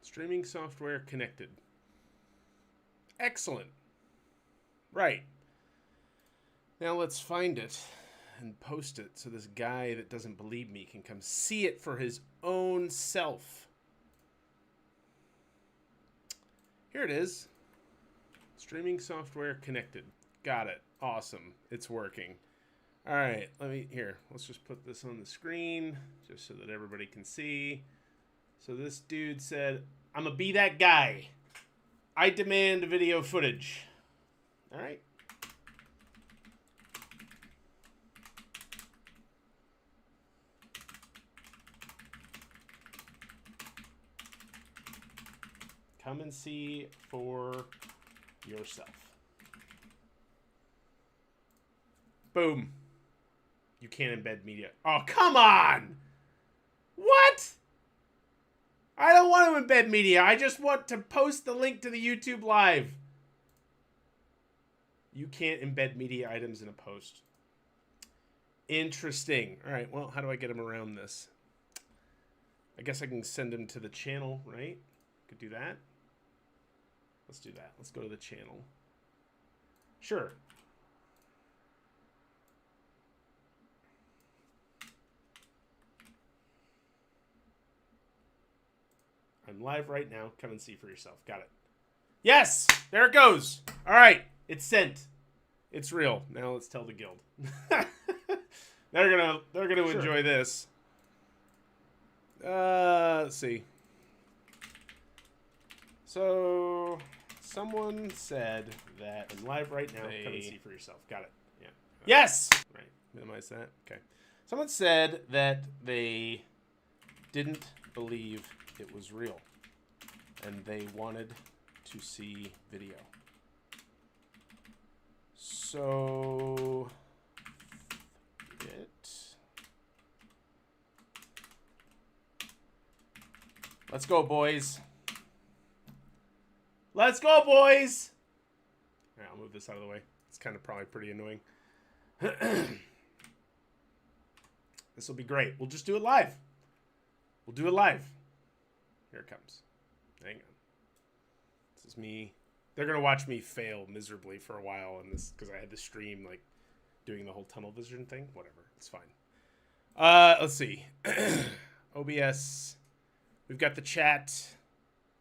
Streaming software connected. Excellent. Right. Now let's find it and post it so this guy that doesn't believe me can come see it for his own self. Here it is. Streaming software connected. Got it. Awesome. It's working. All right. Let's just put this on the screen just so that everybody can see. So this dude said, I'm gonna be that guy. I demand video footage. All right. Come and see for yourself. Boom. You can't embed media. Oh, come on! What? I don't want to embed media. I just want to post the link to the YouTube Live. You can't embed media items in a post. Interesting. All right, well, how do I get him around this? I guess I can send him to the channel, right? Could do that. Let's do that. Let's go to the channel. Sure. I'm live right now. Come and see for yourself. Got it. Yes! There it goes. All right. It's sent. It's real. Now let's tell the guild. They're gonna enjoy this. Let's see. So someone said that I'm live right now. Come and see for yourself. Got it. Yeah. Yes! Right. Minimize that. Okay. Someone said that they didn't believe it was real and they wanted to see video. So let's go, boys. Let's go, boys. All right, I'll move this out of the way. It's kind of probably pretty annoying. This will be great. We'll just do it live. We'll do it live. Here it comes. Hang on. This is me. They're going to watch me fail miserably for a while in this because I had the stream like doing the whole tunnel vision thing. Whatever. It's fine. Let's see. OBS. We've got the chat.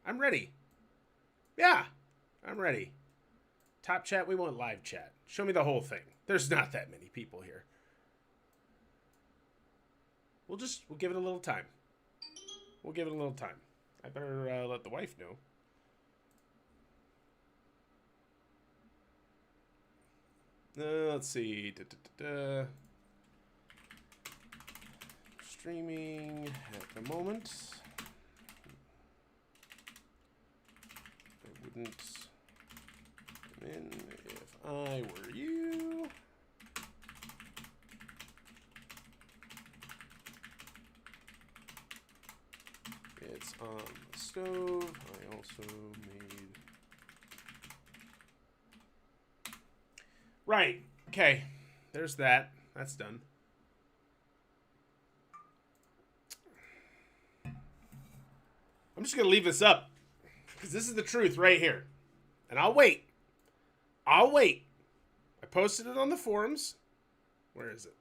I'm ready. Yeah, I'm ready. Top chat. We want live chat. Show me the whole thing. There's not that many people here. We'll give it a little time. We'll give it a little time. I better let the wife know. Let's see. Streaming at the moment. I wouldn't come in if I were you. It's on the stove. I also made... Right. Okay. There's that. That's done. I'm just going to leave this up. Because this is the truth right here. And I'll wait. I'll wait. I posted it on the forums. Where is it?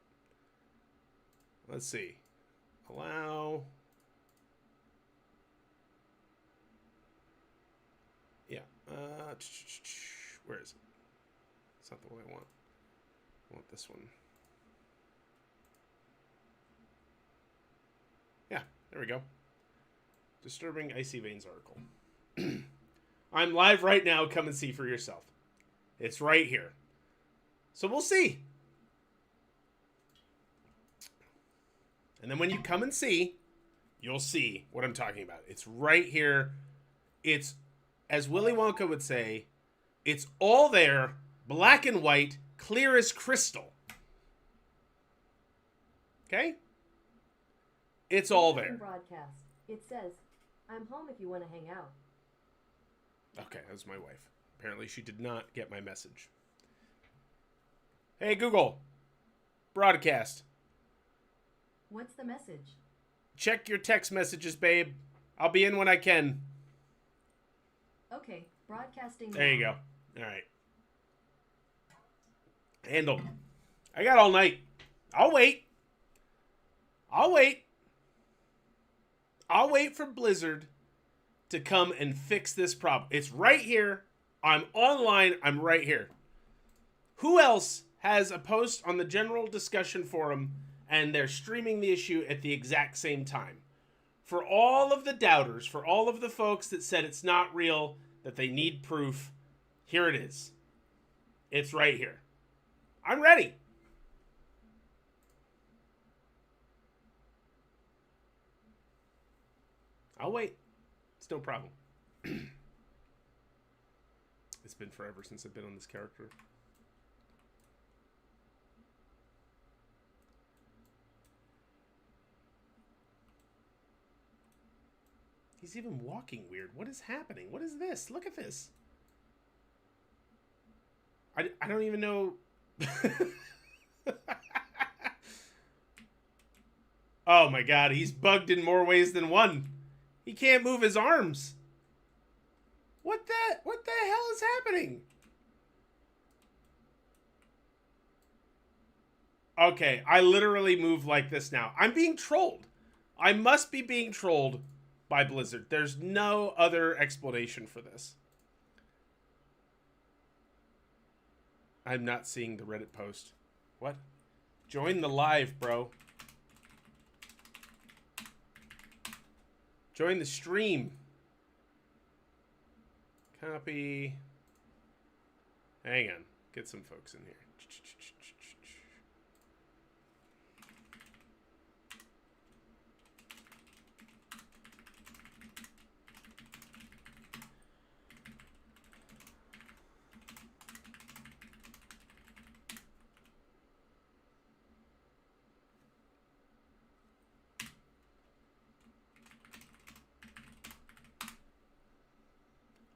Let's see. Allow... Yeah. Where is it? It's not the one I want. I want this one. Yeah, there we go. Disturbing Icy Veins article. I'm live right now. Come and see for yourself. It's right here. So we'll see. And then when you come and see, you'll see what I'm talking about. It's right here. It's, as Willy Wonka would say, it's all there, black and white, clear as crystal. Okay? It's all there. Broadcast. It says, I'm home if you want to hang out. Okay, that was my wife. Apparently she did not get my message. Hey, Google. Broadcast. What's the message? Check your text messages, babe. I'll be in when I can. Okay, broadcasting. There you now. go. All right. Handled. I got all night. I'll wait. I'll wait. I'll wait for Blizzard to come and fix this problem. It's right here. I'm online. I'm right here. Who else has a post on the general discussion forum and they're streaming the issue at the exact same time? For all of the doubters, for all of the folks that said it's not real, that they need proof, here it is. It's right here. I'm ready. I'll wait. It's no problem. It's been forever since I've been on this character. He's even walking weird. What is happening? What is this? Look at this. I don't even know. Oh my god, he's bugged in more ways than one. He can't move his arms. What the hell is happening? Okay, I literally move like this now. I'm being trolled. I must be being trolled by Blizzard. There's no other explanation for this. I'm not seeing the Reddit post. What? Join the live, bro. Join the stream. Copy. Hang on. Get some folks in here.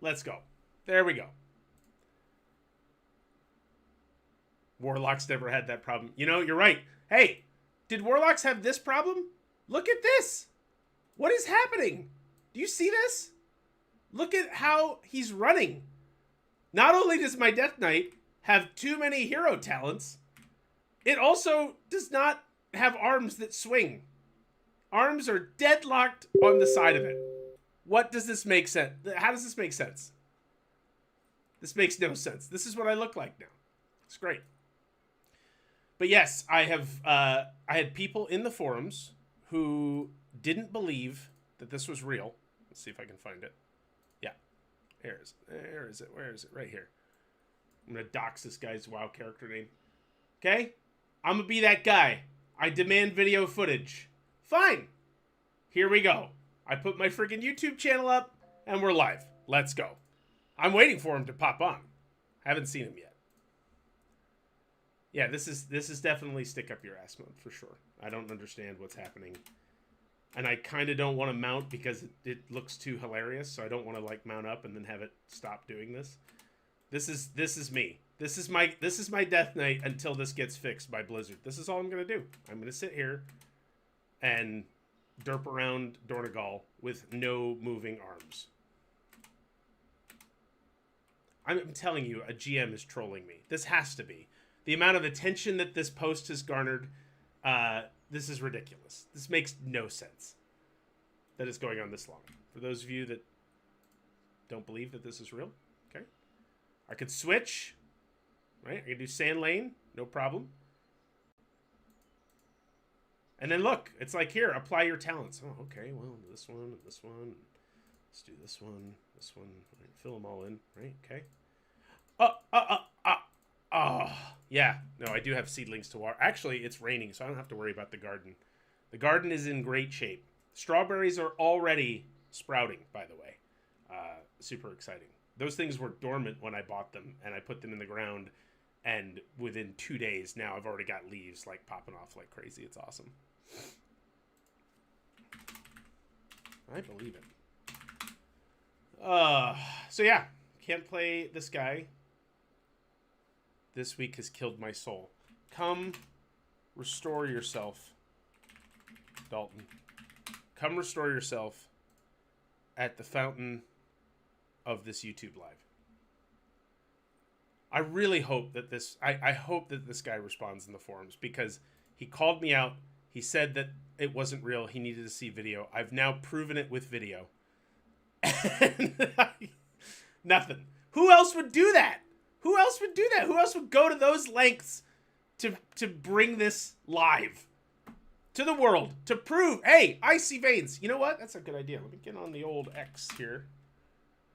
Let's go. There we go. Warlocks never had that problem. You know, you're right. Hey, did Warlocks have this problem? Look at this. What is happening? Do you see this? Look at how he's running. Not only does my Death Knight have too many hero talents, it also does not have arms that swing. Arms are deadlocked on the side of it. What does this make sense? How does this make sense? This makes no sense. This is what I look like now. It's great. But yes, I had people in the forums who didn't believe that this was real. Let's see if I can find it. Yeah. There is it. Where is it? Where is it? Right here. I'm going to dox this guy's WoW character name. Okay? I'm going to be that guy. I demand video footage. Fine. Here we go. I put my freaking YouTube channel up, and we're live. Let's go. I'm waiting for him to pop on. Haven't seen him yet. Yeah, this is definitely stick up your ass mode for sure. I don't understand what's happening, and I kind of don't want to mount because it looks too hilarious. So I don't want to like mount up and then have it stop doing this. This is me. This is my Death Knight until this gets fixed by Blizzard. This is all I'm gonna do. I'm gonna sit here and derp around Dornegal with no moving arms. I'm telling you, a GM is trolling me. This has to be. The amount of attention that this post has garnered, this is ridiculous. This makes no sense that it's going on this long. For those of you that don't believe that this is real, okay. I could switch, right? I could do Sand Lane, no problem. And then look, it's like, here, apply your talents. Oh, okay, well, this one, and this one. Let's do this one, this one. Right, fill them all in, right? Okay. Yeah. No, I do have seedlings to water. Actually, it's raining, so I don't have to worry about the garden. The garden is in great shape. Strawberries are already sprouting, by the way. Super exciting. Those things were dormant when I bought them, and I put them in the ground, and within 2 days, now I've already got leaves, like, popping off like crazy. It's awesome. I believe it. So yeah, can't play this guy. This week has killed my soul. Come restore yourself, Dalton. Come restore yourself at the fountain of this YouTube live. I really hope that I hope that this guy responds in the forums, because he called me out. He said that it wasn't real. He needed to see video. I've now proven it with video. And nothing. Who else would do that? Who else would do that? Who else would go to those lengths to bring this live to the world, to prove, hey, icy veins. You know what? That's a good idea. Let me get on the old X here.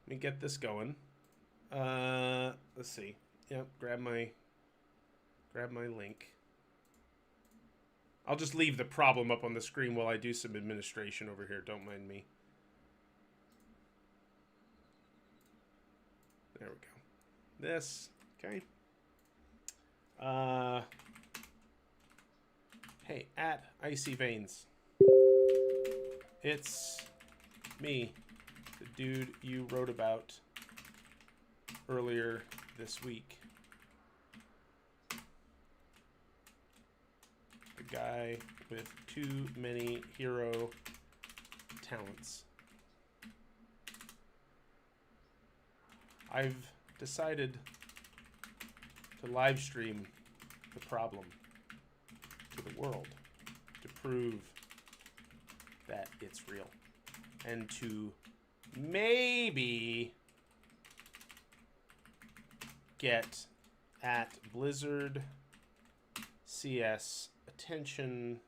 Let me get this going. Let's see. Yep, grab my link. I'll just leave the problem up on the screen while I do some administration over here. Don't mind me. There we go. This, okay. Hey, at Icy Veins. It's me, the dude you wrote about earlier this week. The guy with too many hero talents. I've decided to live stream the problem to the world to prove that it's real, and to maybe get at Blizzard CS attention.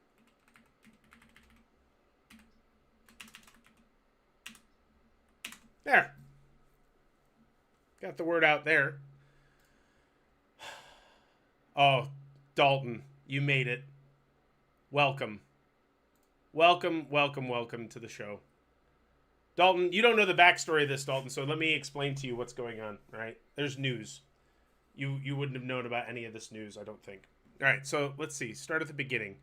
There. Got the word out there. Oh, Dalton, you made it. Welcome. Welcome, welcome, welcome to the show. Dalton, you don't know the backstory of this, Dalton, so let me explain to you what's going on, all right? There's news. You wouldn't have known about any of this news, I don't think. All right, so let's see. Start at the beginning.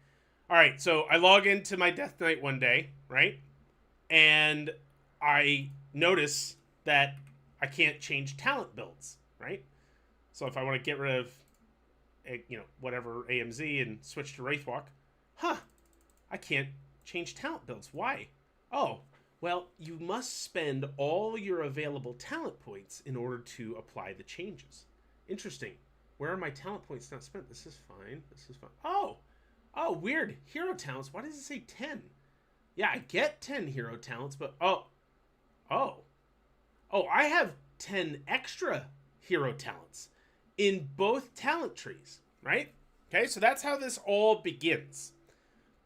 All right, so I log into my Death Knight one day, right? And I notice that I can't change talent builds, right? So if I want to get rid of, whatever AMZ and switch to Wraithwalk, I can't change talent builds. Why? Oh, well, you must spend all your available talent points in order to apply the changes. Interesting. Where are my talent points not spent? This is fine. This is fine. Oh, weird. Hero talents. Why does it say 10? Yeah, I get 10 hero talents, but I have 10 extra hero talents in both talent trees, right? Okay, so that's how this all begins.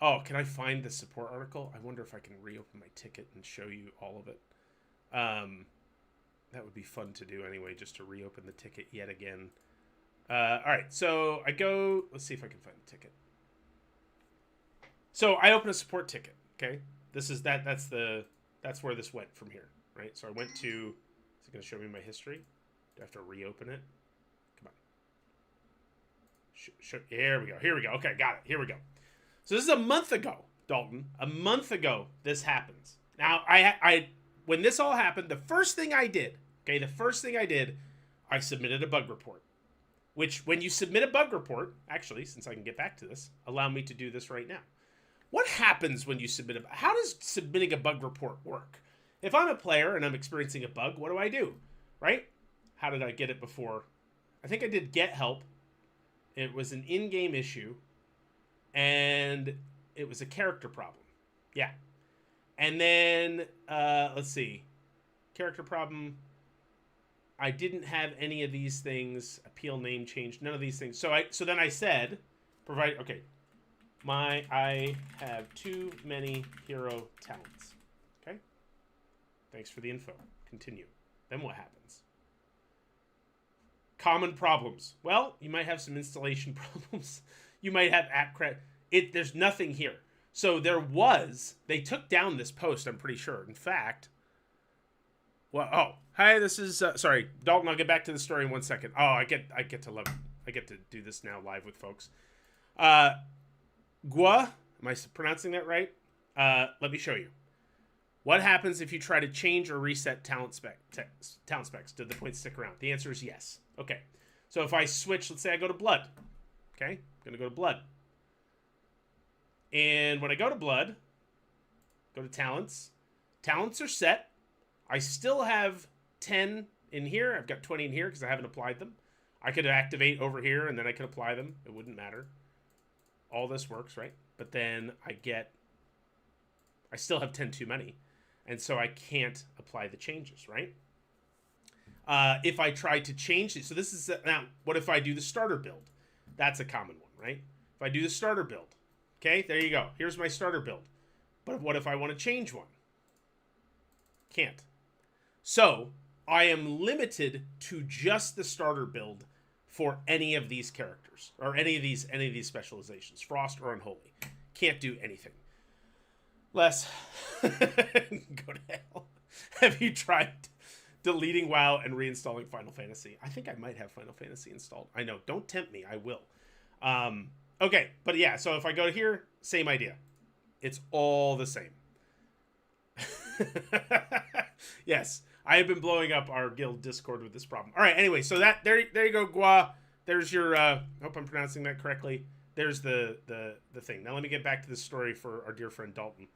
Oh, can I find the support article? I wonder if I can reopen my ticket and show you all of it. That would be fun to do anyway, just to reopen the ticket yet again. All right, so I go, let's see if I can find the ticket. So I open a support ticket, okay? That's where this went from here, right? So I went to, is it gonna show me my history? Do I have to reopen it? Come on. Here we go, okay, got it, here we go. So this is a month ago, Dalton. A month ago, this happens. Now, I when this all happened, the first thing I did, I submitted a bug report. Which, when you submit a bug report, actually, since I can get back to this, allow me to do this right now. What happens when you submit how does submitting a bug report work? If I'm a player and I'm experiencing a bug, what do I do? Right? How did I get it before? I think I did get help. It was an in-game issue. And it was a character problem. Yeah. And then, let's see. Character problem. I didn't have any of these things. Appeal name change. None of these things. So then I said, I have too many hero talents. Okay. Thanks for the info. Continue. Then what happens? Common problems. Well, you might have some installation problems. You might have app credit. There's nothing here. So they took down this post, I'm pretty sure. In fact, hi, this is, sorry, Dalton, I'll get back to the story in 1 second. Oh, I get to love it. I get to do this now live with folks. Gua, am I pronouncing that right? Let me show you. What happens if you try to change or reset talent specs? Do the points stick around? The answer is yes. Okay. So if I switch, let's say I go to blood. Okay. I'm going to go to blood. And when I go to blood, go to talents. Talents are set. I still have 10 in here. I've got 20 in here because I haven't applied them. I could activate over here and then I could apply them. It wouldn't matter. All this works, right? But then I still have 10 too many. And so I can't apply the changes, right? If I try to change it, so this is, now, what if I do the starter build? That's a common one, right? If I do the starter build, okay, there you go. Here's my starter build. But what if I want to change one? Can't. So I am limited to just the starter build for any of these characters or any of these specializations, Frost or Unholy. Can't do anything. Les, go to hell. Have you tried deleting WoW and reinstalling Final Fantasy? I think I might have Final Fantasy installed. I know. Don't tempt me. I will. Okay, but yeah, so if I go here, same idea. It's all the same. Yes, I have been blowing up our guild Discord with this problem. All right, anyway, so there you go, Gua. There's your, hope I'm pronouncing that correctly. There's the thing. Now let me get back to the story for our dear friend Dalton.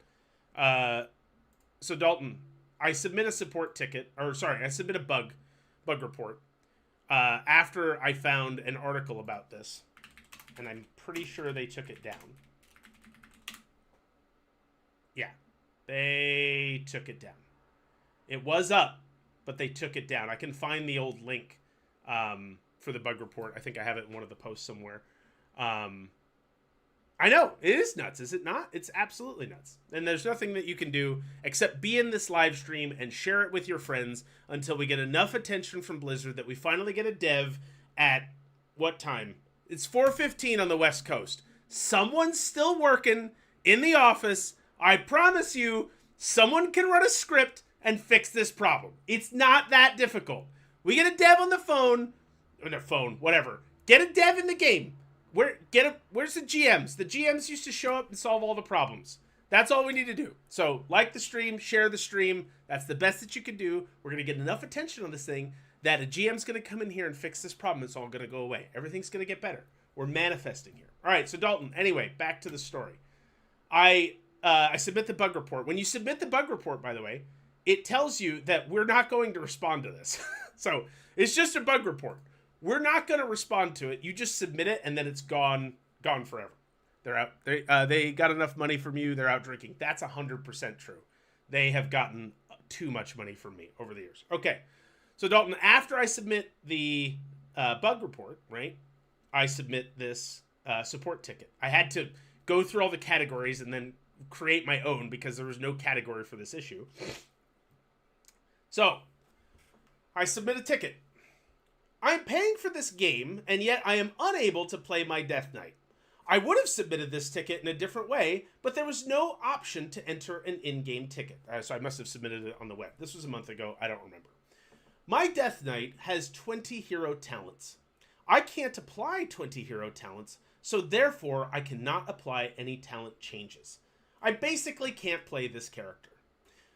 So Dalton, I submit a support ticket, or sorry, I submit a bug report after I found an article about this, and I'm pretty sure they took it down. Yeah, they took it down. It was up, but they took it down. I can find the old link for the bug report. I think I have it in one of the posts somewhere. I know, it is nuts, is it not? It's absolutely nuts. And there's nothing that you can do except be in this live stream and share it with your friends until we get enough attention from Blizzard that we finally get a dev at what time? It's 4:15 on the West Coast. Someone's still working in the office. I promise you, someone can run a script and fix this problem. It's not that difficult. We get a dev on the phone, or the phone, whatever. Get a dev in the game. Where's the GMs? The GMs used to show up and solve all the problems. That's all we need to do. So like the stream, share the stream. That's the best that you can do. We're going to get enough attention on this thing that a GM's going to come in here and fix this problem. It's all going to go away. Everything's going to get better. We're manifesting here. All right, so Dalton, anyway, back to the story. I submit the bug report. When you submit the bug report, by the way, it tells you that we're not going to respond to this. So it's just a bug report. We're not going to respond to it. You just submit it, and then it's gone forever. They're out. They got enough money from you. They're out drinking. That's 100% true. They have gotten too much money from me over the years. Okay, so Dalton, after I submit the bug report, right, I submit this support ticket. I had to go through all the categories and then create my own because there was no category for this issue. So I submit a ticket. I'm paying for this game, and yet I am unable to play my Death Knight. I would have submitted this ticket in a different way, but there was no option to enter an in-game ticket. So I must have submitted it on the web. This was a month ago. I don't remember. My Death Knight has 20 hero talents. I can't apply 20 hero talents, so therefore I cannot apply any talent changes. I basically can't play this character.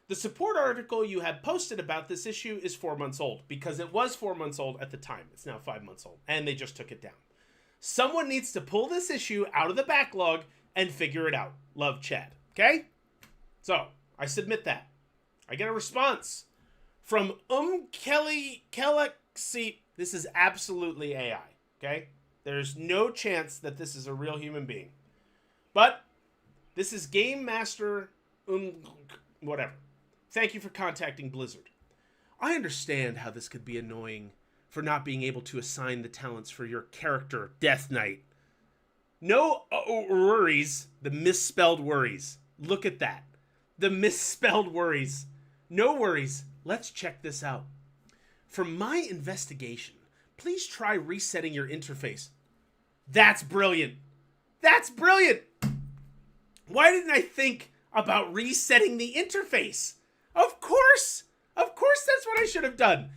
The support article you have posted about this issue is 4 months old, because it was 4 months old at the time. It's now 5 months old, and they just took it down. Someone needs to pull this issue out of the backlog and figure it out. Love, Chad. Okay? So, I submit that. I get a response from Kelexi. This is absolutely AI, okay? There's no chance that this is a real human being. But, this is Game Master whatever. Thank you for contacting Blizzard. I understand how this could be annoying for not being able to assign the talents for your character, Death Knight. No worries. The misspelled worries. Look at that. The misspelled worries. No worries. Let's check this out. From my investigation, please try resetting your interface. That's brilliant. That's brilliant. Why didn't I think about resetting the interface? Of course that's what I should have done.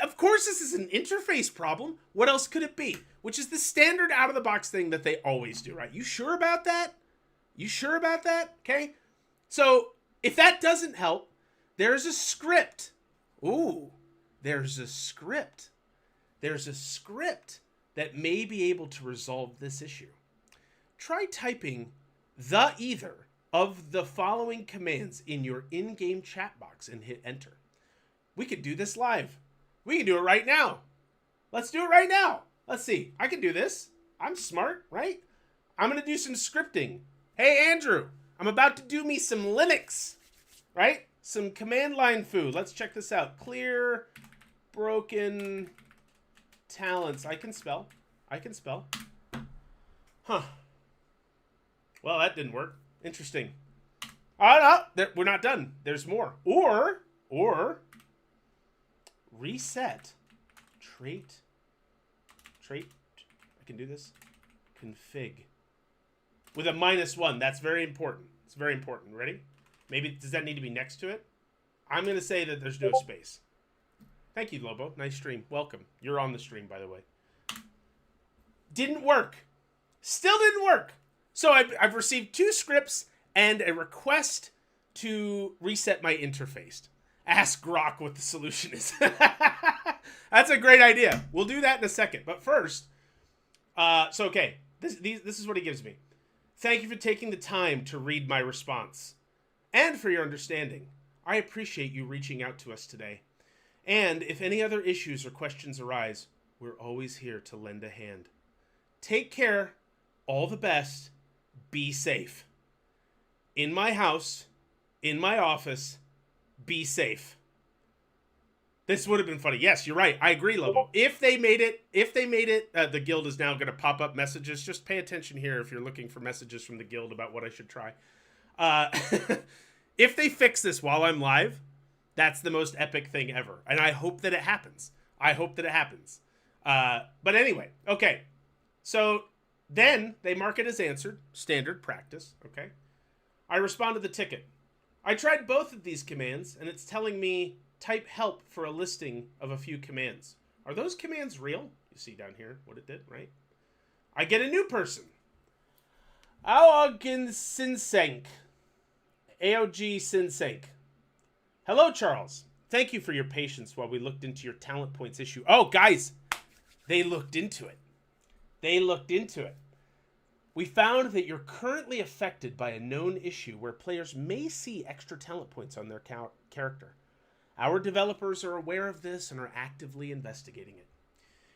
Of course this is an interface problem. What else could it be? Which is the standard out-of-the-box thing that they always do, right? You sure about that? You sure about that? Okay. So, if that doesn't help, there's a script. Ooh, there's a script. There's a script that may be able to resolve this issue. Try typing the either of the following commands in your in-game chat box and hit enter. We could do this live. We can do it right now. Let's do it right now. Let's see. I can do this. I'm smart, right? I'm going to do some scripting. Hey, Andrew, I'm about to do me some Linux, right? Some command line food. Let's check this out. Clear, broken talents. I can spell. Huh. Well, that didn't work. Interesting. Oh, no, we're not done. There's more. Or reset. Trait. I can do this. Config. With a -1. That's very important. It's very important. Ready? Maybe, does that need to be next to it? I'm going to say that there's no space. Thank you, Lobo. Nice stream. Welcome. You're on the stream, by the way. Didn't work. Still didn't work. So I've received 2 scripts and a request to reset my interface. Ask Grok what the solution is. That's a great idea. We'll do that in a second. But first, okay. This is what he gives me. Thank you for taking the time to read my response and for your understanding. I appreciate you reaching out to us today. And if any other issues or questions arise, we're always here to lend a hand. Take care. All the best. Be safe. In my house, in my office, be safe. This would have been funny. Yes, you're right. I agree, Lobo. If they made it, the guild is now going to pop up messages. Just pay attention here if you're looking for messages from the guild about what I should try. If they fix this while I'm live, that's the most epic thing ever. And I hope that it happens. But anyway, okay. So then they mark it as answered. Standard practice, okay? I respond to the ticket. I tried both of these commands, and it's telling me type help for a listing of a few commands. Are those commands real? You see down here what it did, right? I get a new person. Aogin Sinsenk. AOG Sinsenk. Hello, Charles. Thank you for your patience while we looked into your talent points issue. Oh, guys, they looked into it. We found that you're currently affected by a known issue where players may see extra talent points on their character. Our developers are aware of this and are actively investigating it.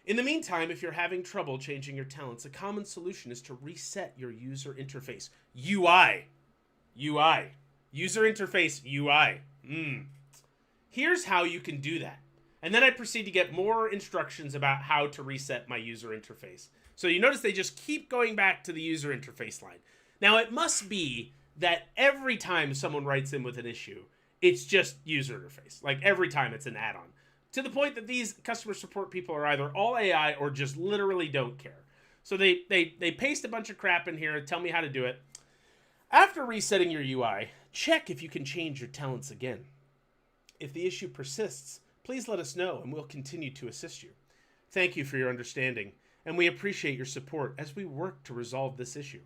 In the meantime, if you're having trouble changing your talents, a common solution is to reset your user interface. UI. User interface UI. Here's how you can do that. And then I proceed to get more instructions about how to reset my user interface. So you notice they just keep going back to the user interface line. Now, it must be that every time someone writes in with an issue, it's just user interface. Like every time it's an add-on. To the point that these customer support people are either all AI or just literally don't care. So they paste a bunch of crap in here and tell me how to do it. After resetting your UI, check if you can change your talents again. If the issue persists, please let us know and we'll continue to assist you. Thank you for your understanding, and we appreciate your support as we work to resolve this issue.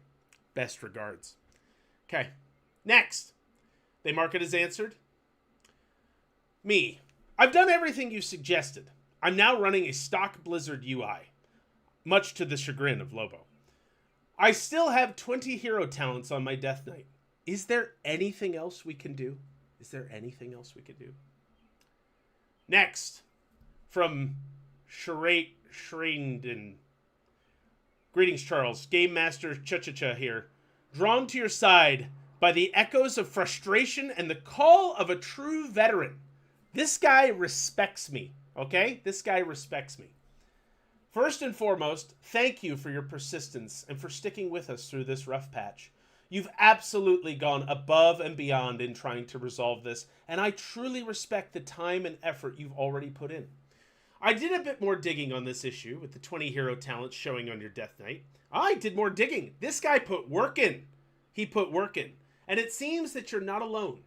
Best regards. Okay, next. They mark it as answered. Me. I've done everything you suggested. I'm now running a stock Blizzard UI, much to the chagrin of Lobo. I still have 20 hero talents on my Death Knight. Is there anything else we can do? Next, from Shreinden. Greetings, Charles. Game Master Cha-Cha-Cha here. Drawn to your side by the echoes of frustration and the call of a true veteran. This guy respects me, okay? This guy respects me. First and foremost, thank you for your persistence and for sticking with us through this rough patch. You've absolutely gone above and beyond in trying to resolve this, and I truly respect the time and effort you've already put in. I did a bit more digging on this issue with the 20 hero talents showing on your Death Knight. I did more digging. This guy put work in. He put work in. And it seems that you're not alone.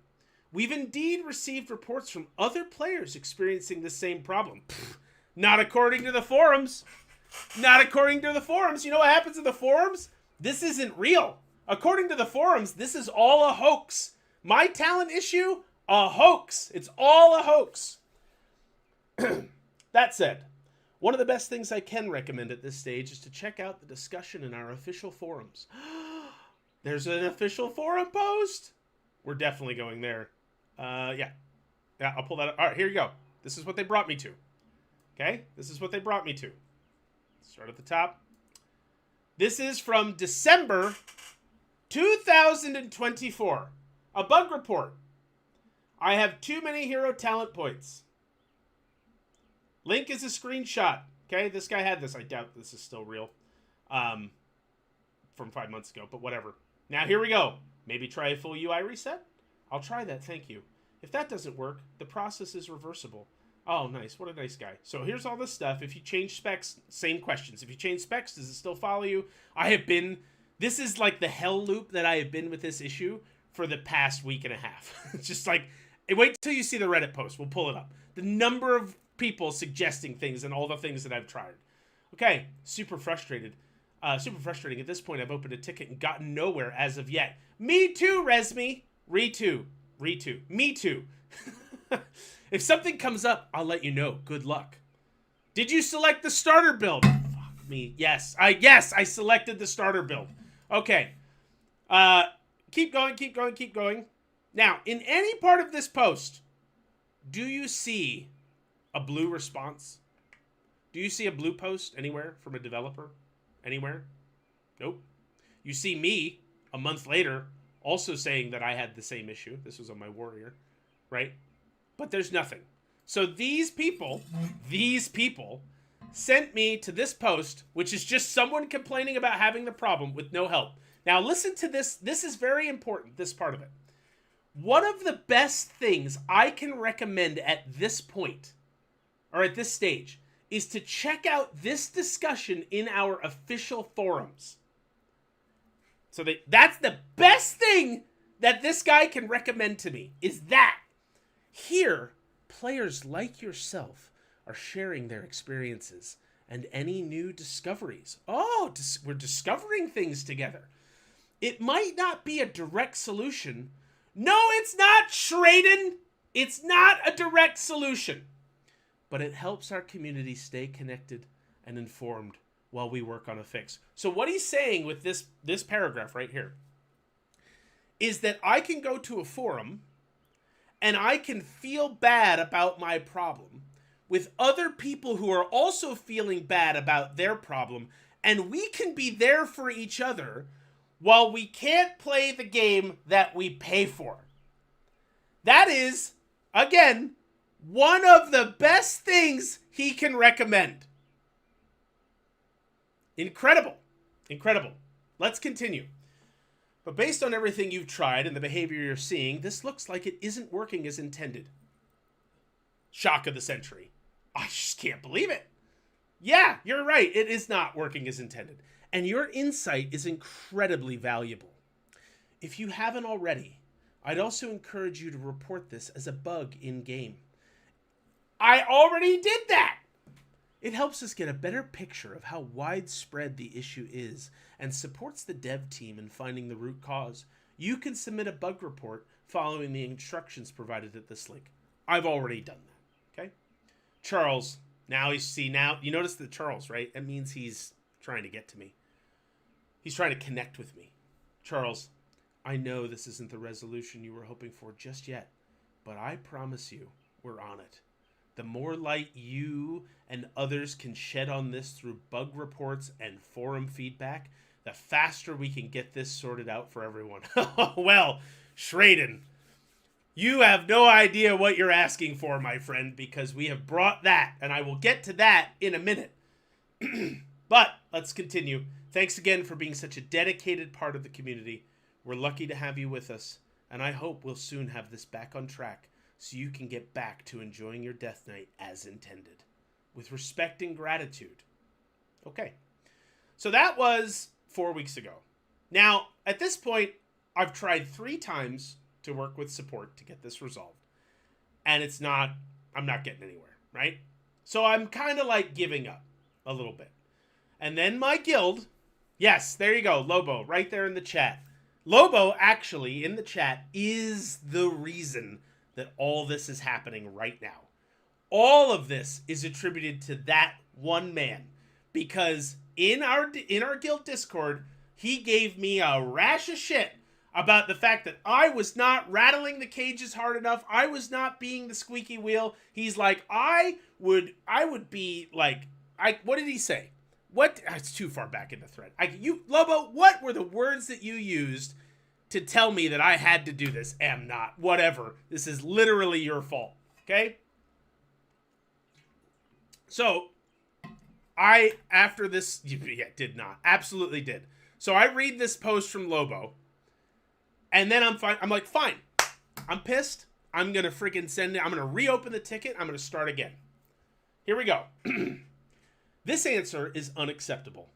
We've indeed received reports from other players experiencing the same problem. Not according to the forums. Not according to the forums. You know what happens in the forums? This isn't real. According to the forums, this is all a hoax. My talent issue, a hoax. It's all a hoax. That said, one of the best things I can recommend at this stage is to check out the discussion in our official forums. There's an official forum post. We're definitely going there. Yeah, I'll pull that up. All right, here you go. This is what they brought me to. Okay? This is what they brought me to. Start at the top. This is from December 2024. A bug report. I have too many hero talent points. Link is a screenshot. Okay, this guy had this. I doubt this is still real. From 5 months ago, but whatever. Now here we go. Maybe try a full UI reset? I'll try that, thank you. If that doesn't work, the process is reversible. Oh, nice. What a nice guy. So here's all this stuff. If you change specs, same questions. If you change specs, does it still follow you? This is like the hell loop that I have been with this issue for the past week and a half. It's just like, wait till you see the Reddit post. We'll pull it up. The number of people suggesting things and all the things that I've tried. Okay, super frustrated. Super frustrating. At this point, I've opened a ticket and gotten nowhere as of yet. Me too, Resme. Re-too. Me too. If something comes up, I'll let you know. Good luck. Did you select the starter build? Fuck me. Yes, I selected the starter build. Okay. Keep going. Now, in any part of this post, do you see a blue response? Do you see a blue post anywhere from a developer? Anywhere? Nope. You see me, a month later, also saying that I had the same issue. This was on my Warrior, right? But there's nothing. So these people sent me to this post, which is just someone complaining about having the problem with no help. Now listen to this. This is very important, this part of it. One of the best things I can recommend at this point, or at this stage, is to check out this discussion in our official forums. So that's the best thing that this guy can recommend to me, is that. Here, players like yourself are sharing their experiences and any new discoveries. Oh, we're discovering things together. It might not be a direct solution. No, it's not, Schraden. It's not a direct solution. But it helps our community stay connected and informed while we work on a fix. So what he's saying with this paragraph right here is that I can go to a forum and I can feel bad about my problem with other people who are also feeling bad about their problem, and we can be there for each other while we can't play the game that we pay for. That is, again, one of the best things he can recommend. Incredible. Let's continue. But based on everything you've tried and the behavior you're seeing, this looks like it isn't working as intended. Shock of the century. I just can't believe it. Yeah, you're right. It is not working as intended. And your insight is incredibly valuable. If you haven't already, I'd also encourage you to report this as a bug in-game. I already did that! It helps us get a better picture of how widespread the issue is and supports the dev team in finding the root cause. You can submit a bug report following the instructions provided at this link. I've already done that, okay? Charles, now you notice the Charles, right? That means he's trying to get to me. He's trying to connect with me. Charles, I know this isn't the resolution you were hoping for just yet, but I promise you, we're on it. The more light you and others can shed on this through bug reports and forum feedback, the faster we can get this sorted out for everyone. Well, Schraden, you have no idea what you're asking for, my friend, because we have brought that, and I will get to that in a minute. But let's continue. Thanks again for being such a dedicated part of the community. We're lucky to have you with us, and I hope we'll soon have this back on track so you can get back to enjoying your Death Knight as intended. With respect and gratitude. Okay. So that was 4 weeks ago. Now, at this point, I've tried 3 times to work with support to get this resolved. And I'm not getting anywhere, right? So I'm kind of like giving up a little bit. And then my guild, yes, there you go, Lobo, right there in the chat. Lobo, actually, in the chat, is the reason that all this is happening right now. All of this is attributed to that one man. Because in our guild Discord, he gave me a rash of shit about the fact that I was not rattling the cages hard enough. I was not being the squeaky wheel. He's like, I would be like, what did he say? What? It's too far back in the thread. Lobo, what were the words that you used to tell me that I had to do this? Am not. Whatever. This is literally your fault. Okay? So, after this, yeah, did not. Absolutely did. So I read this post from Lobo, and then I'm fine. I'm like, fine. I'm pissed. I'm going to freaking send it. I'm going to reopen the ticket. I'm going to start again. Here we go. This answer is unacceptable.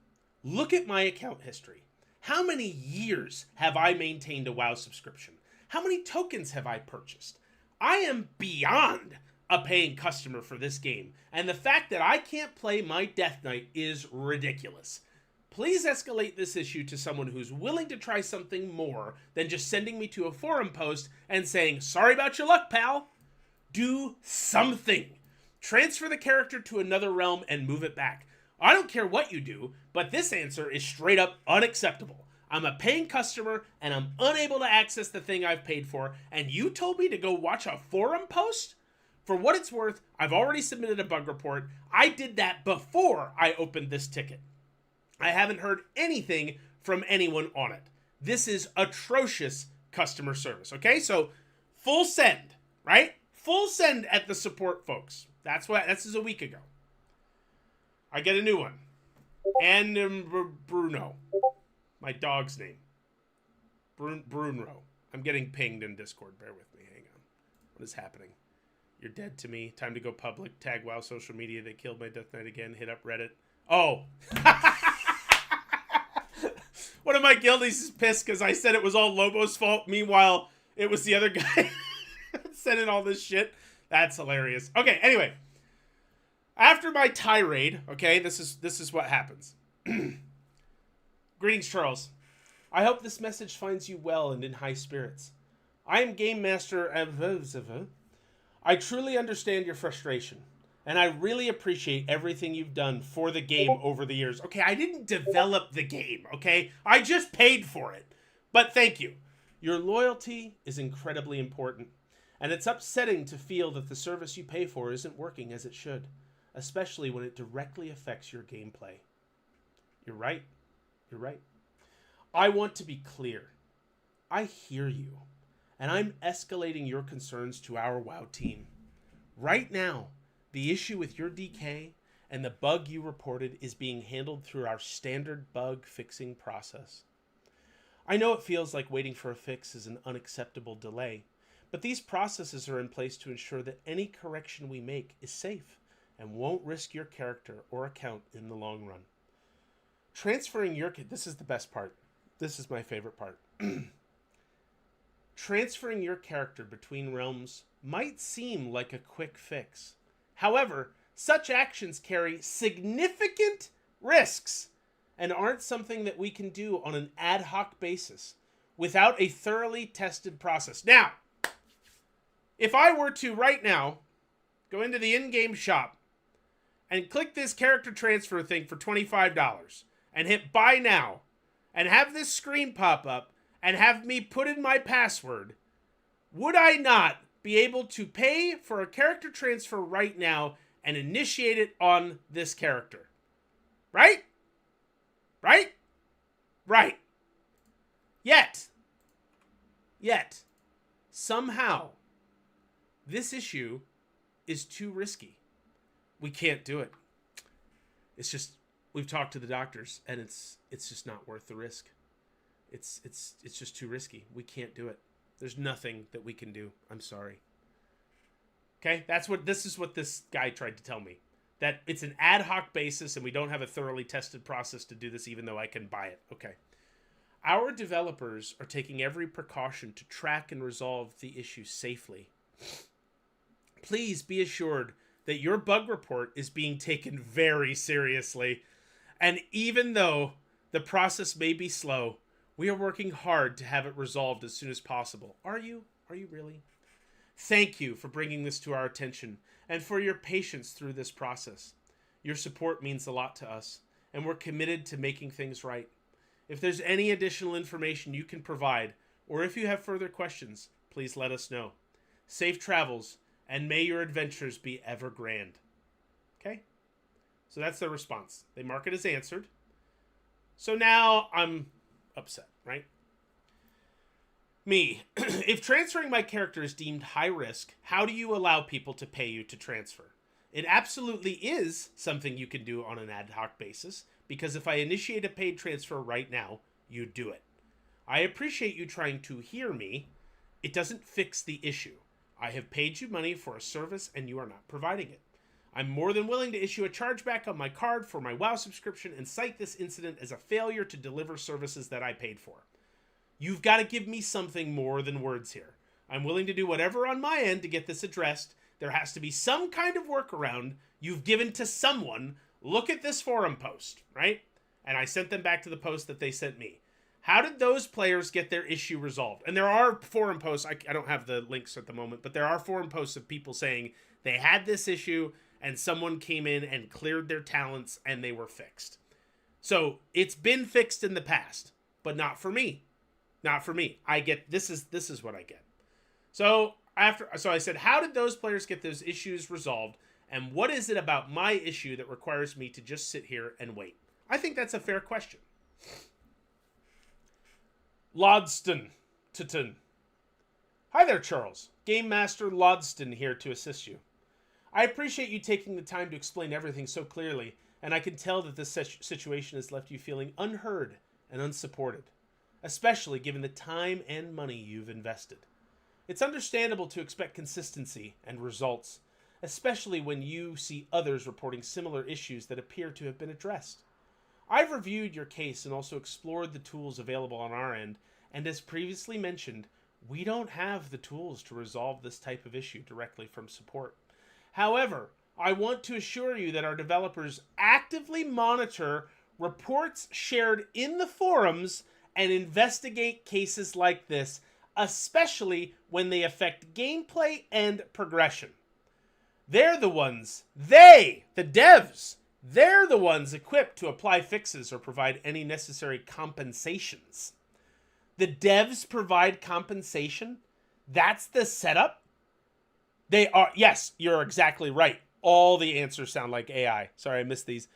Look at my account history. How many years have I maintained a WoW subscription? How many tokens have I purchased? I am beyond a paying customer for this game, and the fact that I can't play my Death Knight is ridiculous. Please escalate this issue to someone who's willing to try something more than just sending me to a forum post and saying, sorry about your luck, pal. Do something. Transfer the character to another realm and move it back. I don't care what you do, but this answer is straight up unacceptable. I'm a paying customer, and I'm unable to access the thing I've paid for, and you told me to go watch a forum post? For what it's worth, I've already submitted a bug report. I did that before I opened this ticket. I haven't heard anything from anyone on it. This is atrocious customer service, okay? So, full send, right? Full send at the support folks. This is a week ago. I get a new one. And Bruno. My dog's name. Bruno. I'm getting pinged in Discord. Bear with me. Hang on. What is happening? You're dead to me. Time to go public. Tag WoW social media. They killed my Death Knight again. Hit up Reddit. Oh. One of my guildies is pissed because I said it was all Lobo's fault. Meanwhile, it was the other guy sending all this shit. That's hilarious. Okay, anyway. After my tirade, okay, this is what happens. Greetings, Charles. I hope this message finds you well and in high spirits. I am Game Master. I truly understand your frustration, and I really appreciate everything you've done for the game over the years. Okay, I didn't develop the game, okay? I just paid for it. But thank you. Your loyalty is incredibly important, and it's upsetting to feel that the service you pay for isn't working as it should, especially when it directly affects your gameplay. You're right. You're right. I want to be clear. I hear you, and I'm escalating your concerns to our WoW team. Right now, the issue with your DK and the bug you reported is being handled through our standard bug fixing process. I know it feels like waiting for a fix is an unacceptable delay, but these processes are in place to ensure that any correction we make is safe and won't risk your character or account in the long run. Transferring your... This is the best part. This is my favorite part. Transferring your character between realms might seem like a quick fix. However, such actions carry significant risks and aren't something that we can do on an ad hoc basis without a thoroughly tested process. Now, if I were to right now go into the in-game shop and click this character transfer thing for $25 and hit buy now and have this screen pop up and have me put in my password, would I not be able to pay for a character transfer right now and initiate it on this character? Right? Right? Right. Yet, somehow, this issue is too risky. We can't do it. It's just, we've talked to the doctors, and it's just not worth the risk. It's just too risky. We can't do it. There's nothing that we can do. I'm sorry. Okay? This is what this guy tried to tell me. That it's an ad hoc basis and we don't have a thoroughly tested process to do this even though I can buy it. Okay. Our developers are taking every precaution to track and resolve the issue safely. Please be assured that your bug report is being taken very seriously. And even though the process may be slow, we are working hard to have it resolved as soon as possible. Are you? Are you really? Thank you for bringing this to our attention and for your patience through this process. Your support means a lot to us, and we're committed to making things right. If there's any additional information you can provide or if you have further questions, please let us know. Safe travels, and may your adventures be ever grand. Okay? So that's their response. They mark it as answered. So now I'm upset, right? Me. If transferring my character is deemed high risk, how do you allow people to pay you to transfer? It absolutely is something you can do on an ad hoc basis, because if I initiate a paid transfer right now, you do it. I appreciate you trying to hear me. It doesn't fix the issue. I have paid you money for a service and you are not providing it. I'm more than willing to issue a chargeback on my card for my WoW subscription and cite this incident as a failure to deliver services that I paid for. You've got to give me something more than words here. I'm willing to do whatever on my end to get this addressed. There has to be some kind of workaround you've given to someone. Look at this forum post, right? And I sent them back to the post that they sent me. How did those players get their issue resolved? And there are forum posts, I don't have the links at the moment, but there are forum posts of people saying they had this issue and someone came in and cleared their talents and they were fixed. So it's been fixed in the past, but not for me. Not for me. I get, this is what I get. So I said, how did those players get those issues resolved? And what is it about my issue that requires me to just sit here and wait? I think that's a fair question. Lodston. Hi there, Charles. Game Master Lodston here to assist you. I appreciate you taking the time to explain everything so clearly, and I can tell that this situation has left you feeling unheard and unsupported, especially given the time and money you've invested. It's understandable to expect consistency and results, especially when you see others reporting similar issues that appear to have been addressed. I've reviewed your case and also explored the tools available on our end, and as previously mentioned, we don't have the tools to resolve this type of issue directly from support. However, I want to assure you that our developers actively monitor reports shared in the forums and investigate cases like this, especially when they affect gameplay and progression. They're the ones, the devs, they're the ones equipped to apply fixes or provide any necessary compensations. The devs provide compensation? That's the setup? They are, yes, you're exactly right. All the answers sound like AI. Sorry, I missed these.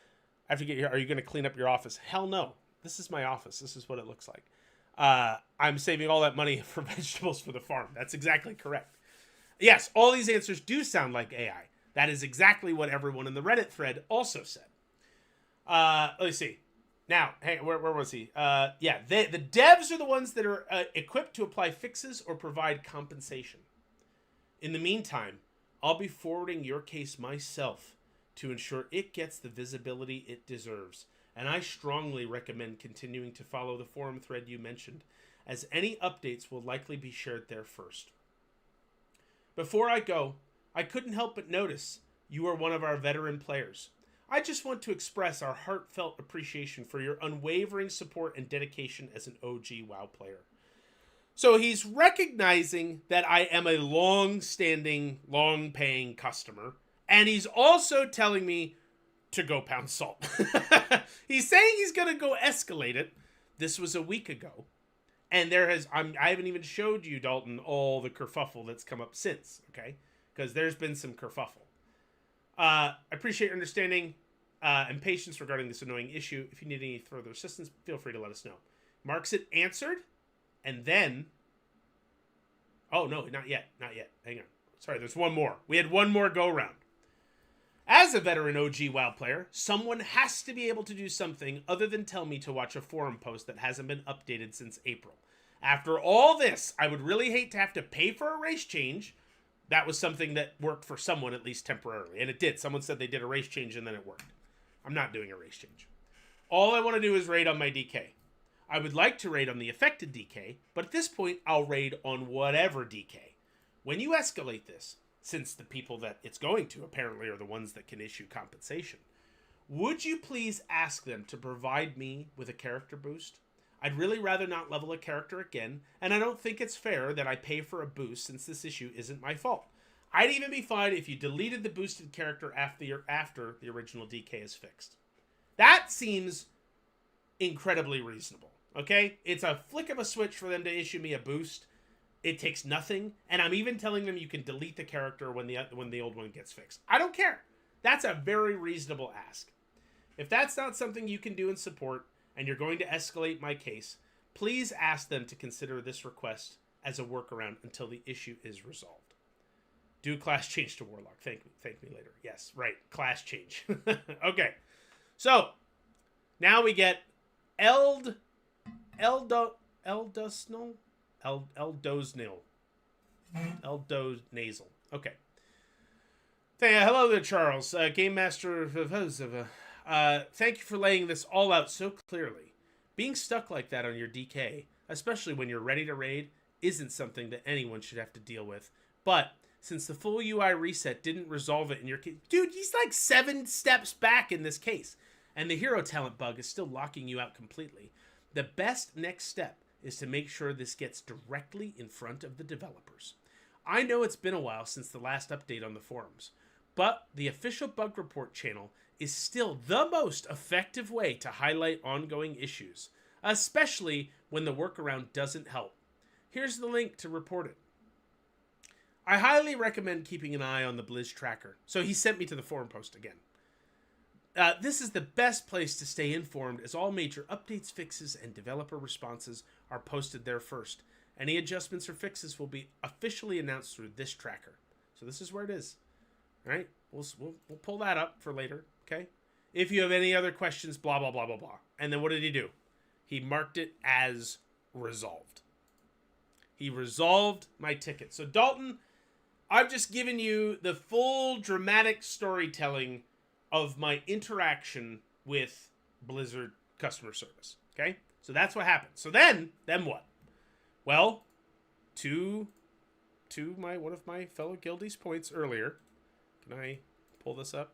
I forget, are you going to clean up your office? Hell no. This is my office. This is what it looks like. I'm saving all that money for vegetables for the farm. That's exactly correct. Yes, all these answers do sound like AI. That is exactly what everyone in the Reddit thread also said. Let me see. Now, hey, where was he? Yeah, the devs are the ones that are equipped to apply fixes or provide compensation. In the meantime, I'll be forwarding your case myself to ensure it gets the visibility it deserves. And I strongly recommend continuing to follow the forum thread you mentioned, as any updates will likely be shared there first. Before I go, I couldn't help but notice you are one of our veteran players. I just want to express our heartfelt appreciation for your unwavering support and dedication as an OG WoW player. So he's recognizing that I am a long-standing, long-paying customer, and he's also telling me to go pound salt. He's saying he's going to go escalate it. This was a week ago. And I haven't even showed you, Dalton, all the kerfuffle that's come up since, okay? Because there's been some kerfuffle. I appreciate your understanding and patience regarding this annoying issue. If you need any further assistance, feel free to let us know. Marks it answered, and then... Oh, no, not yet. Not yet. Hang on. Sorry, there's one more. We had one more go-round. As a veteran OG WoW player, someone has to be able to do something other than tell me to watch a forum post that hasn't been updated since April. After all this, I would really hate to have to pay for a race change. That was something that worked for someone, at least temporarily. And it did. Someone said they did a race change and then it worked. I'm not doing a race change. All I want to do is raid on my DK. I would like to raid on the affected DK, but at this point, I'll raid on whatever DK. When you escalate this, since the people that it's going to apparently are the ones that can issue compensation, would you please ask them to provide me with a character boost? I'd really rather not level a character again, and I don't think it's fair that I pay for a boost since this issue isn't my fault. I'd even be fine if you deleted the boosted character after the original DK is fixed. That seems incredibly reasonable, Okay? It's a flick of a switch for them to issue me a boost. It takes nothing, and I'm even telling them you can delete the character when the old one gets fixed. I don't care. That's a very reasonable ask. If that's not something you can do and support, and you're going to escalate my case, please ask them to consider this request as a workaround until the issue is resolved. Do class change to Warlock. Thank me later. Yes, right. Class change. Okay. So, now we get Eldosnil. Eldosnil. Okay. Hello there, Charles. Game Master. Thank you for laying this all out so clearly. Being stuck like that on your DK, especially when you're ready to raid, isn't something that anyone should have to deal with. But since the full UI reset didn't resolve it in your case, dude, he's like 7 steps back in this case, and the hero talent bug is still locking you out completely. The best next step is to make sure this gets directly in front of the developers. I know it's been a while since the last update on the forums, but the official bug report channel is still the most effective way to highlight ongoing issues, especially when the workaround doesn't help. Here's the link to report it. I highly recommend keeping an eye on the Blizz tracker. So he sent me to the forum post again. This is the best place to stay informed, as all major updates, fixes, and developer responses are posted there first. Any adjustments or fixes will be officially announced through this tracker. So this is where it is. All right? We'll pull that up for later, okay? If you have any other questions, blah, blah, blah, blah, blah. And then what did he do? He marked it as resolved. He resolved my ticket. So, Dalton, I've just given you the full dramatic storytelling of my interaction with Blizzard customer service, okay? So that's what happened. So then what? Well, to one of my fellow guildies' points earlier, can I pull this up?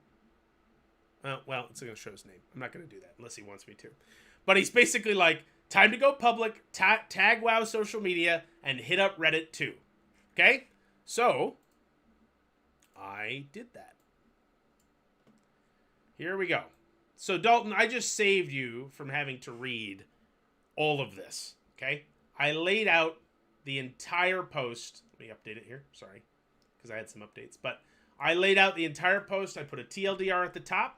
Well, it's going to show his name. I'm not going to do that unless he wants me to. But he's basically like, time to go public, tag WoW social media, and hit up Reddit too. Okay? So, I did that. Here we go. So, Dalton, I just saved you from having to read all of this. Okay? I laid out the entire post. Let me update it here. Sorry. Because I had some updates. But I laid out the entire post. I put a TLDR at the top.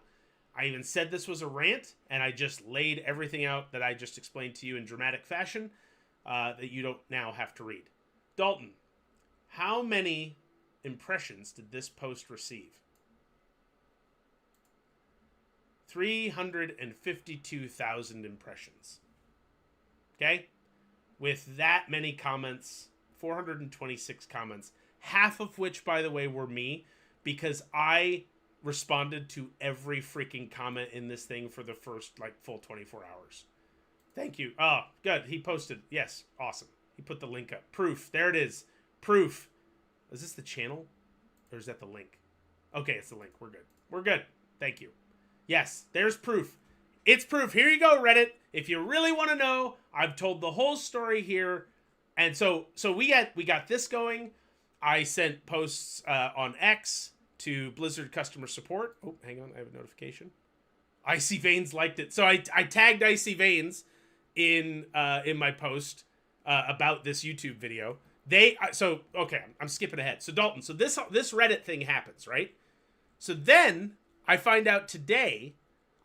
I even said this was a rant, and I just laid everything out that I just explained to you in dramatic fashion that you don't now have to read. Dalton, how many impressions did this post receive? 352,000 impressions. Okay? With that many comments, 426 comments, half of which, by the way, were me, because I responded to every freaking comment in this thing for the first, full 24 hours. Thank you. Oh, good. He posted. Yes. Awesome. He put the link up. Proof. There it is. Proof. Is this the channel? Or is that the link? Okay, it's the link. We're good. We're good. Thank you. Yes, there's proof. It's proof. Here you go, Reddit. If you really want to know, I've told the whole story here. And so we got this going. I sent posts on X to Blizzard customer support. Oh, hang on, I have a notification. Icy Veins liked it. So I tagged Icy Veins in my post about this YouTube video. Okay, I'm skipping ahead. So Dalton, so this Reddit thing happens, right? So then I find out today.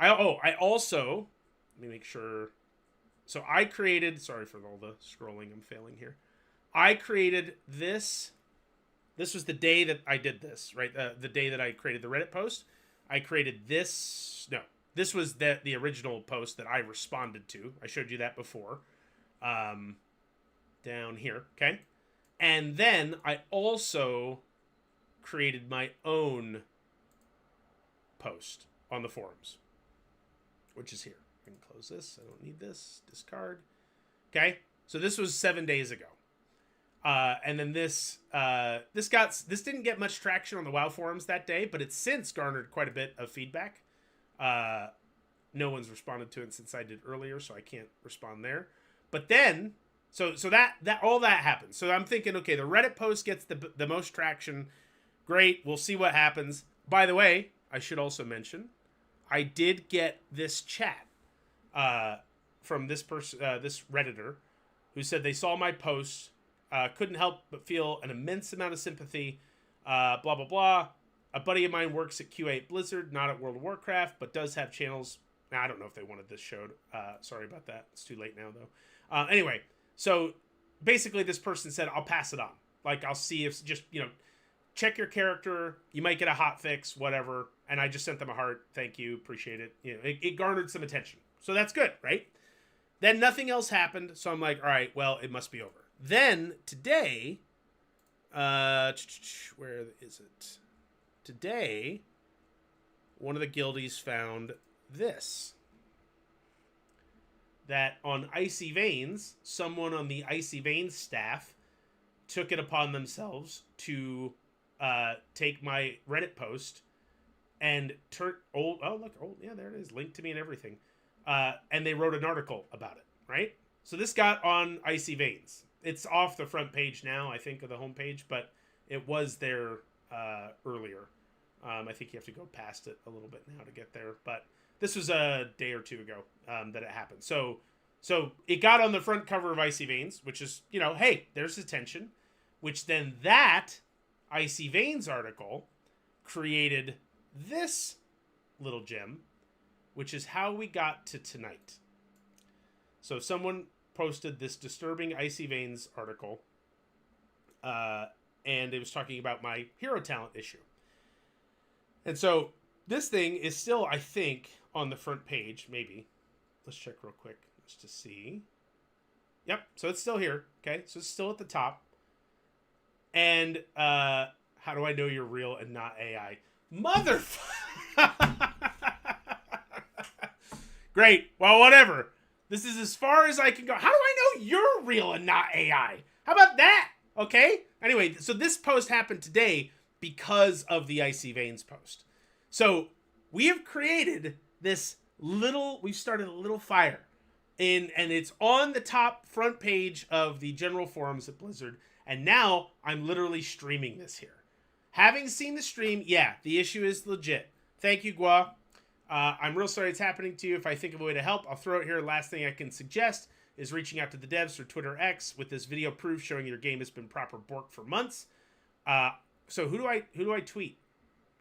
I also, let me make sure. So I created. Sorry for all the scrolling. I'm failing here. I created this. This was the day that I did this, right? The day that I created the Reddit post. I created this. No, this was the original post that I responded to. I showed you that before. Down here, okay? And then I also created my own post on the forums, which is here. I can close this. I don't need this. Discard. Okay? So this was 7 days ago. And then this didn't get much traction on the WoW forums that day, but it's since garnered quite a bit of feedback. No one's responded to it since I did earlier, so I can't respond there. But then, so that all that happens. So I'm thinking, okay, the Reddit post gets the most traction. Great, we'll see what happens. By the way, I should also mention, I did get this chat from this person, this Redditor, who said they saw my post, couldn't help but feel an immense amount of sympathy. Blah blah blah. A buddy of mine works at QA at Blizzard, not at World of Warcraft, but does have channels. Now, I don't know if they wanted this showed. Sorry about that. It's too late now, though. Anyway, so basically this person said, I'll pass it on. Like, I'll see if, just, check your character. You might get a hot fix, whatever. And I just sent them a heart. Thank you. Appreciate it. It garnered some attention. So that's good, right? Then nothing else happened. So I'm like, all right, well, it must be over. Then today, where is it? Today, one of the guildies found this. That on Icy Veins, someone on the Icy Veins staff took it upon themselves to take my Reddit post and turn yeah, there it is, linked to me and everything. And they wrote an article about it, right? So this got on Icy Veins. It's off the front page now, I think, of the homepage, but it was there earlier. I think you have to go past it a little bit now to get there, but this was a day or two ago that it happened. So it got on the front cover of Icy Veins, which is, hey, there's attention, which then that Icy Veins article created this little gem, which is how we got to tonight. So someone posted this disturbing Icy Veins article, and it was talking about my hero talent issue. And so this thing is still, I think, on the front page, maybe. Let's check real quick just to see. Yep, so it's still here, okay? So it's still at the top. And how do I know you're real and not AI? Motherfucker! Great, well, whatever. This is as far as I can go. How do I know you're real and not AI? How about that? Okay? Anyway, so this post happened today because of the Icy Veins post. So we have created we've started a little fire. And it's on the top front page of the general forums at Blizzard. And now I'm literally streaming this here. Having seen the stream, yeah, the issue is legit. Thank you, Gua. I'm real sorry it's happening to you. If I think of a way to help, I'll throw it here. Last thing I can suggest is reaching out to the devs through Twitter X with this video proof showing your game has been proper borked for months. So who do I tweet?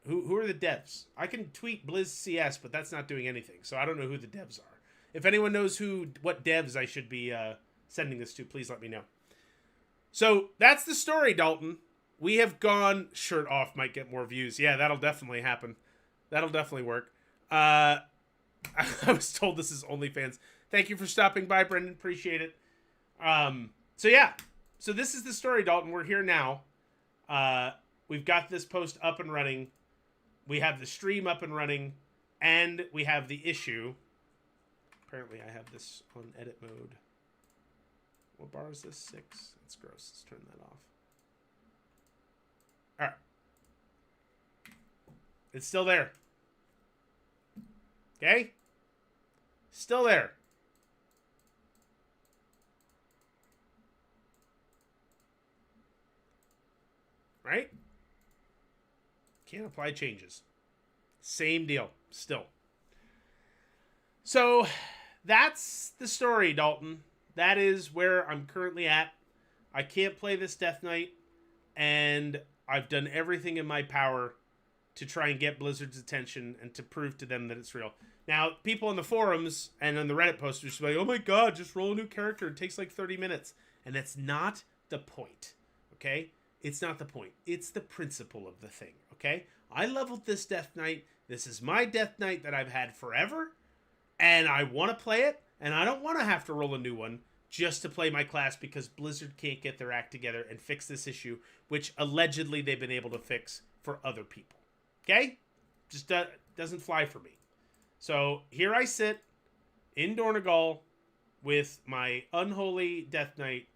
Who are the devs? I can tweet Blizz CS, but that's not doing anything. So I don't know who the devs are. If anyone knows what devs I should be sending this to, please let me know. So that's the story, Dalton. We have gone shirt off might get more views. Yeah, that'll definitely happen. That'll definitely work. I was told this is OnlyFans. Thank you for stopping by, Brendan. Appreciate it. So yeah. So this is the story, Dalton. We're here now. We've got this post up and running. We have the stream up and running. And we have the issue. Apparently I have this on edit mode. What bar is this? 6. That's gross. Let's turn that off. Alright. It's still there. Okay? Still there. Right? Can't apply changes. Same deal. Still. So, that's the story, Dalton. That is where I'm currently at. I can't play this Death Knight, and I've done everything in my power to try and get Blizzard's attention and to prove to them that it's real. Now, people in the forums and on the Reddit posters are like, oh my god, just roll a new character. It takes like 30 minutes. And that's not the point, okay? It's not the point. It's the principle of the thing, okay? I leveled this Death Knight. This is my Death Knight that I've had forever, and I want to play it, and I don't want to have to roll a new one just to play my class because Blizzard can't get their act together and fix this issue, which allegedly they've been able to fix for other people. Okay? Just doesn't fly for me. So here I sit in Dornegal with my unholy Death Knight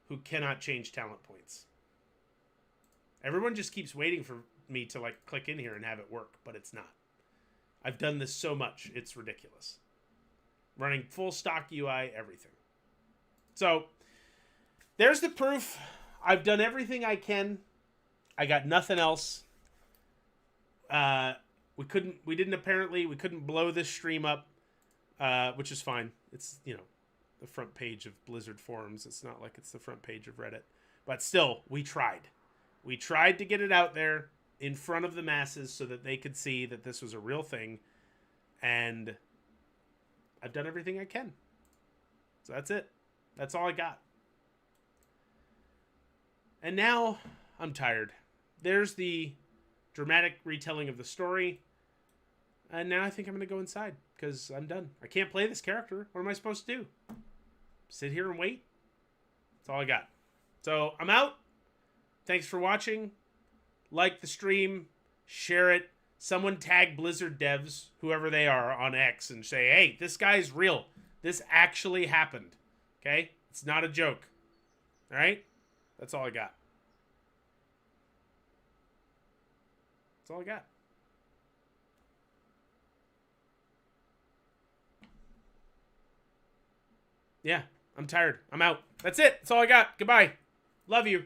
who cannot change talent points. Everyone just keeps waiting for me to like click in here and have it work, but it's not. I've done this so much, it's ridiculous. Running full stock UI, everything. So, there's the proof. I've done everything I can. I got nothing else. We couldn't blow this stream up, which is fine. It's, the front page of Blizzard forums. It's not like it's the front page of Reddit. But still, we tried. We tried to get it out there in front of the masses so that they could see that this was a real thing. And I've done everything I can. So that's it. That's all I got. And now I'm tired. There's the dramatic retelling of the story. And now I think I'm going to go inside because I'm done. I can't play this character. What am I supposed to do? Sit here and wait? That's all I got. So I'm out. Thanks for watching. Like the stream. Share it. Someone tag Blizzard devs, whoever they are, on X and say, hey, this guy's real. This actually happened. Okay? It's not a joke. All right? That's all I got. That's all I got. Yeah, I'm tired. I'm out. That's it. That's all I got. Goodbye. Love you.